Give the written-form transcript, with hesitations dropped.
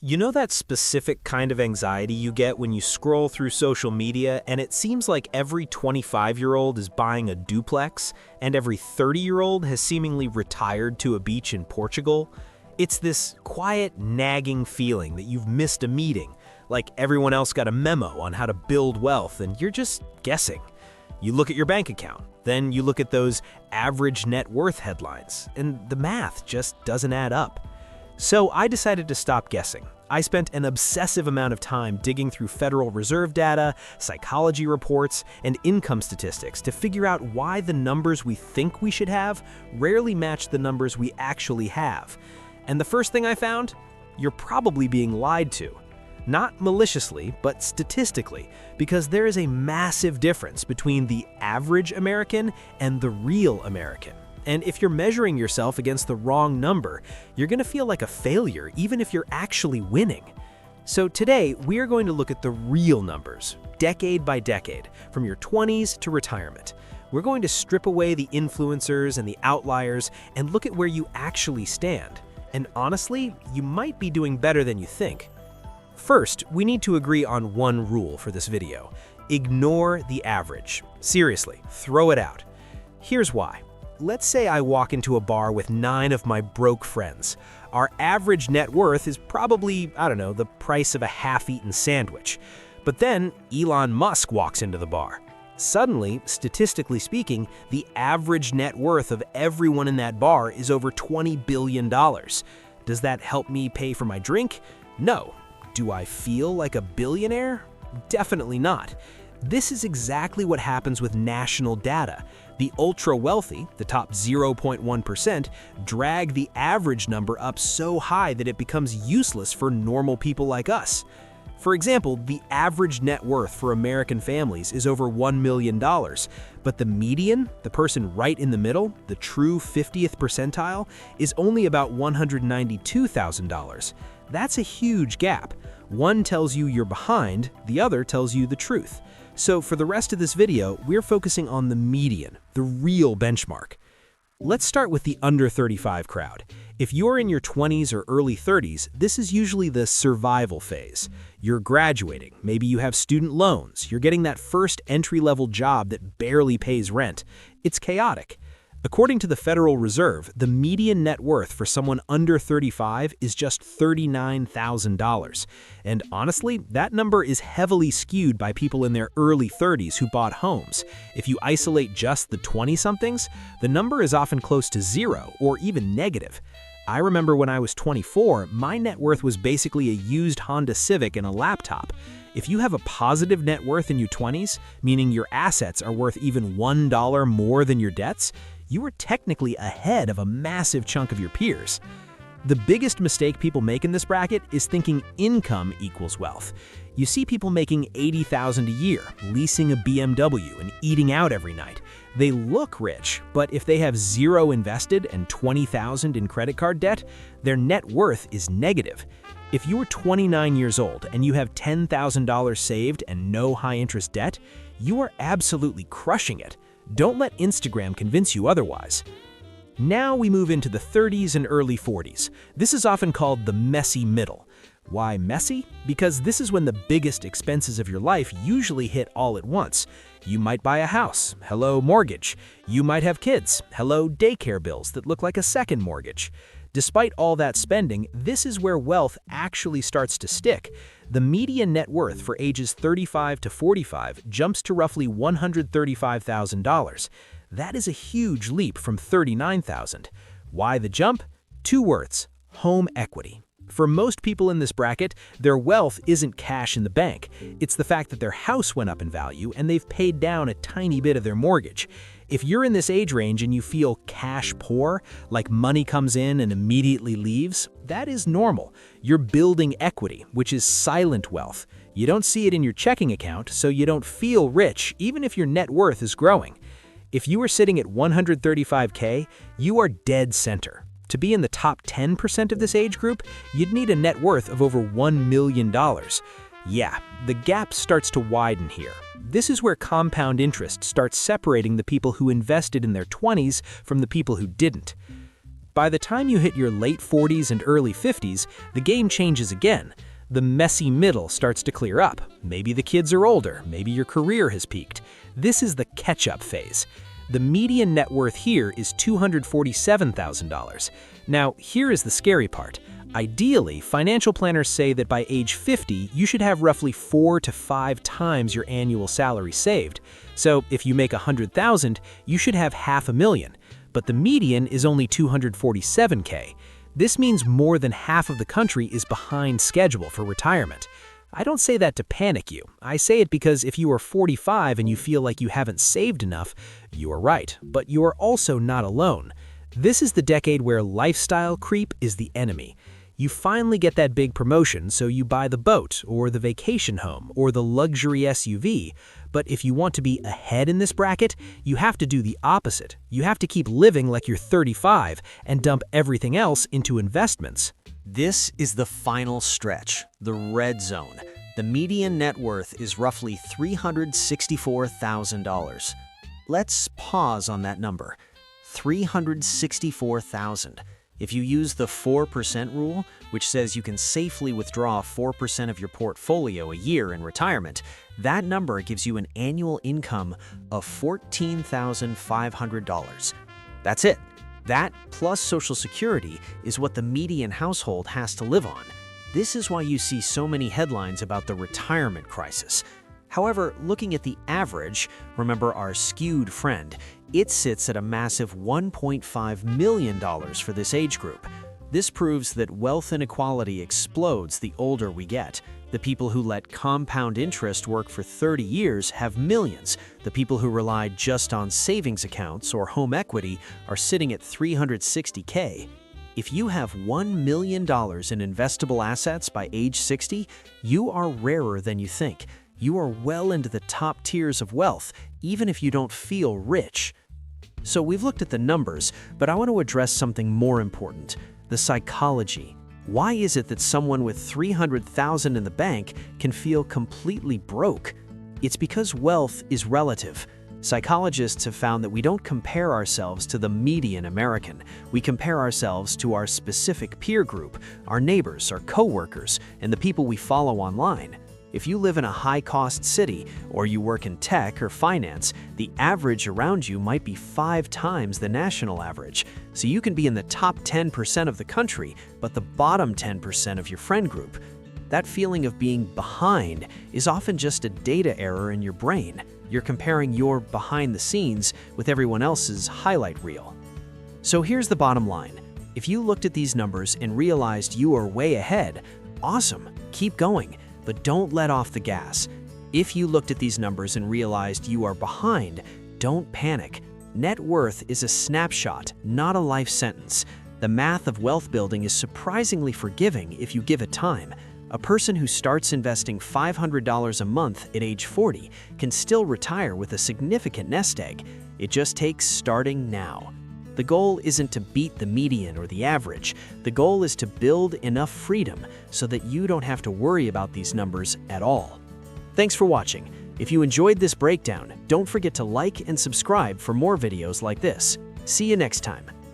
You know that specific kind of anxiety you get when you scroll through social media and it seems like every 25-year-old is buying a duplex and every 30-year-old has seemingly retired to a beach in Portugal? It's this quiet, nagging feeling that you've missed a meeting, like everyone else got a memo on how to build wealth and you're just guessing. You look at your bank account, then you look at those average net worth headlines, and the math just doesn't add up. So I decided to stop guessing. I spent an obsessive amount of time digging through Federal Reserve data, psychology reports, and income statistics to figure out why the numbers we think we should have rarely match the numbers we actually have. And the first thing I found? You're probably being lied to. Not maliciously, but statistically, because there is a massive difference between the average American and the real American. And if you're measuring yourself against the wrong number, you're going to feel like a failure even if you're actually winning. So today, we are going to look at the real numbers, decade by decade, from your 20s to retirement. We're going to strip away the influencers and the outliers and look at where you actually stand. And honestly, you might be doing better than you think. First, we need to agree on one rule for this video. Ignore the average. Seriously, throw it out. Here's why. Let's say I walk into a bar with 9 of my broke friends. Our average net worth is probably, I don't know, the price of a half-eaten sandwich. But then Elon Musk walks into the bar. Suddenly, statistically speaking, the average net worth of everyone in that bar is over $20 billion. Does that help me pay for my drink? No. Do I feel like a billionaire? Definitely not. This is exactly what happens with national data. The ultra-wealthy, the top 0.1%, drag the average number up so high that it becomes useless for normal people like us. For example, the average net worth for American families is over $1 million, but the median, the person right in the middle, the true 50th percentile, is only about $192,000. That's a huge gap. One tells you you're behind, the other tells you the truth. So for the rest of this video, we're focusing on the median, the real benchmark. Let's start with the under 35 crowd. If you're in your 20s or early 30s, this is usually the survival phase. You're graduating, maybe you have student loans, you're getting that first entry-level job that barely pays rent. It's chaotic. According to the Federal Reserve, the median net worth for someone under 35 is just $39,000. And honestly, that number is heavily skewed by people in their early 30s who bought homes. If you isolate just the 20-somethings, the number is often close to zero or even negative. I remember when I was 24, my net worth was basically a used Honda Civic and a laptop. If you have a positive net worth in your 20s, meaning your assets are worth even $1 more than your debts, you are technically ahead of a massive chunk of your peers. The biggest mistake people make in this bracket is thinking income equals wealth. You see people making $80,000 a year, leasing a BMW, and eating out every night. They look rich, but if they have zero invested and $20,000 in credit card debt, their net worth is negative. If you are 29 years old and you have $10,000 saved and no high-interest debt, you are absolutely crushing it. Don't let Instagram convince you otherwise. Now we move into the 30s and early 40s. This is often called the messy middle. Why messy? Because this is when the biggest expenses of your life usually hit all at once. You might buy a house, hello mortgage. You might have kids, hello daycare bills that look like a second mortgage. Despite all that spending, this is where wealth actually starts to stick. The median net worth for ages 35 to 45 jumps to roughly $135,000. That is a huge leap from $39,000. Why the jump? 2 words: home equity. For most people in this bracket, their wealth isn't cash in the bank. It's the fact that their house went up in value and they've paid down a tiny bit of their mortgage. If you're in this age range and you feel cash poor, like money comes in and immediately leaves, that is normal. You're building equity, which is silent wealth. You don't see it in your checking account, so you don't feel rich even if your net worth is growing. If you are sitting at $135K, you are dead center. To be in the top 10% of this age group, you'd need a net worth of over $1 million. Yeah, the gap starts to widen here. This is where compound interest starts separating the people who invested in their 20s from the people who didn't. By the time you hit your late 40s and early 50s, the game changes again. The messy middle starts to clear up. Maybe the kids are older, maybe your career has peaked. This is the catch-up phase. The median net worth here is $247,000. Now, here is the scary part. Ideally, financial planners say that by age 50, you should have roughly 4 to 5 times your annual salary saved. So if you make $100,000, you should have $500,000. But the median is only $247K. This means more than half of the country is behind schedule for retirement. I don't say that to panic you. I say it because if you are 45 and you feel like you haven't saved enough, you are right, but you are also not alone. This is the decade where lifestyle creep is the enemy. You finally get that big promotion, so you buy the boat, or the vacation home, or the luxury SUV. But if you want to be ahead in this bracket, you have to do the opposite. You have to keep living like you're 35 and dump everything else into investments. This is the final stretch, the red zone. The median net worth is roughly $364,000. Let's pause on that number. $364,000. If you use the 4% rule, which says you can safely withdraw 4% of your portfolio a year in retirement, that number gives you an annual income of $14,500. That's it. That plus Social Security is what the median household has to live on. This is why you see so many headlines about the retirement crisis. However, looking at the average, remember our skewed friend, it sits at a massive $1.5 million for this age group. This proves that wealth inequality explodes the older we get. The people who let compound interest work for 30 years have millions. The people who relied just on savings accounts or home equity are sitting at $360K. If you have $1 million in investable assets by age 60, you are rarer than you think. You are well into the top tiers of wealth, even if you don't feel rich. So we've looked at the numbers, but I want to address something more important, the psychology. Why is it that someone with $300,000 in the bank can feel completely broke? It's because wealth is relative. Psychologists have found that we don't compare ourselves to the median American. We compare ourselves to our specific peer group, our neighbors, our coworkers, and the people we follow online. If you live in a high-cost city, or you work in tech or finance, the average around you might be 5 times the national average. So you can be in the top 10% of the country, but the bottom 10% of your friend group. That feeling of being behind is often just a data error in your brain. You're comparing your behind the scenes with everyone else's highlight reel. So here's the bottom line. If you looked at these numbers and realized you are way ahead, awesome, keep going. But don't let off the gas. If you looked at these numbers and realized you are behind, don't panic. Net worth is a snapshot, not a life sentence. The math of wealth building is surprisingly forgiving if you give it time. A person who starts investing $500 a month at age 40 can still retire with a significant nest egg. It just takes starting now. The goal isn't to beat the median or the average. The goal is to build enough freedom so that you don't have to worry about these numbers at all. Thanks for watching. If you enjoyed this breakdown, don't forget to like and subscribe for more videos like this. See you next time.